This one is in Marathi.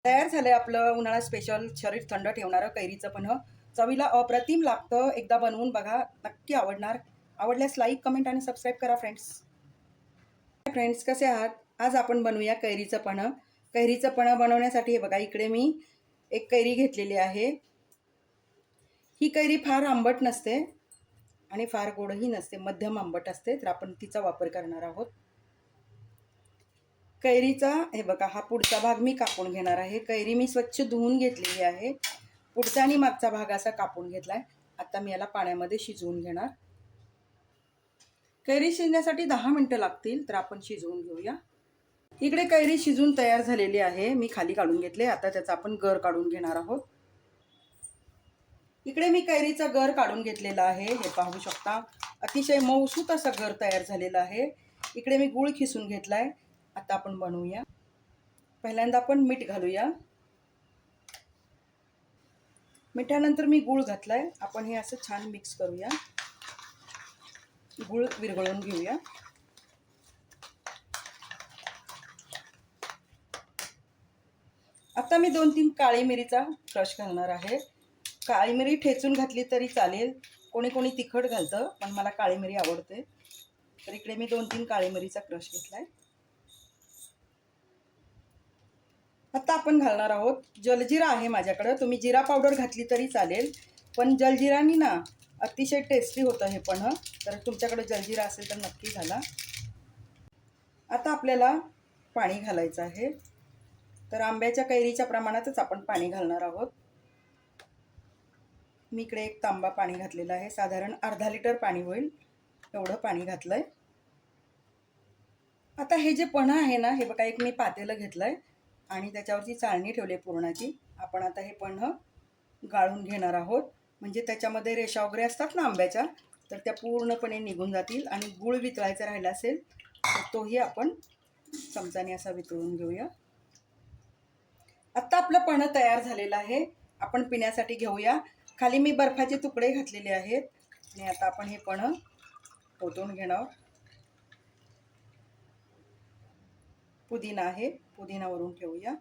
तयार झालंय आपलं उन्हाळा स्पेशल शरीर थंड ठेवणारं कैरीचं पन्ह. चवीला अप्रतिम लागतं. एकदा बनवून बघा, नक्की आवडणार. आवडल्यास लाईक, कमेंट आणि सबस्क्राईब करा फ्रेंड्स. फ्रेंड्स, कसे आहात? आज आपण बनवूया कैरीचं पन्ह. कैरीचं पन्ह बनवण्यासाठी हे बघा, इकडे मी एक कैरी घेतलेली आहे. ही कैरी फार आंबट नसते आणि फार गोडही नसते, मध्यम आंबट असते, तर आपण तिचा वापर करणार आहोत. कैरीचा हे बघा, हा पुढचा भाग मी कापून घेणार आहे. कैरी मी स्वच्छ धुवून घेतलेली आहे. पुढचा आणि मागचा भाग असा कापून घेतलाय. आता मी याला पाण्यामध्ये शिजवून घेणार. कैरी शिजण्यासाठी 10 मिनिटं लागतील, तर आपण शिजवून घेऊया. इकडे कैरी शिजून तयार झालेली आहे. मी खाली काढून घेतले. आता त्याचा आपण गर काढून घेणार आहोत. इकडे मी कैरीचा गर काढून घेतलेला आहे. हे पाहू शकता, अतिशय मऊसूत असा गर तयार झालेला आहे. इकडे मी गूळ खिसून घेतलाय. आता आपण बनवूया. पहिल्यांदा आपण मीठ घालूया. मिठानंतर मी गूळ घातलाय. आपण हे असं छान मिक्स करूया. गूळ विरघळून घेऊया. आता मी 2-3 काळी मिरीचा क्रश घालणार आहे. काळी मिरी ठेचून घातली तरी चालेल. कोणी कोणी तिखट घालतं, पण मला काळी मिरी आवडते. तर इकडे मी 2-3 काळी मिरीचा क्रश घेतलाय. आता आपण घालणार आहोत जलजिरा आहे माझ्याकडे. तुम्ही जिरा पावडर घातली तरी चालेल, पण जलजिरानी ना अतिशय टेस्टी होतं हे पन्ह. तर तुमच्याकडे जलजिरा असेल तर नक्की घाला. आता आपल्याला पाणी घालायचं आहे. तर आंब्याच्या कैरीच्या प्रमाणातच आपण पाणी घालणार आहोत. मी इकडे 1 तांबा पाणी घातलेलं आहे. साधारण अर्धा लिटर पाणी होईल एवढं पाणी घातलंय. आता हे जे पन्ह आहे ना, हे बघा, एक मी पातेलं घेतलंय आणि त्याच्यावरती चाळणी ठेवली पुरणाची. आपण आता हे पन्ह गाळून घेणार आहोत. म्हणजे त्याच्यामध्ये रेषा वगैरे असतात ना आंब्याच्या, तर त्या पूर्णपणे निघून जातील. आणि गूळ वितळायचा राहिला असेल तर तोही आपण चमचाने असा वितळून घेऊया. आता आपलं पन्ह तयार झालेलं आहे. आपण पिण्यासाठी घेऊया. खाली मी बर्फाचे तुकडे घातलेले आहेत आणि आता आपण हे पन्ह ओतून घेणार. पुदिना आहे, पुदिना वरून ठेवूया.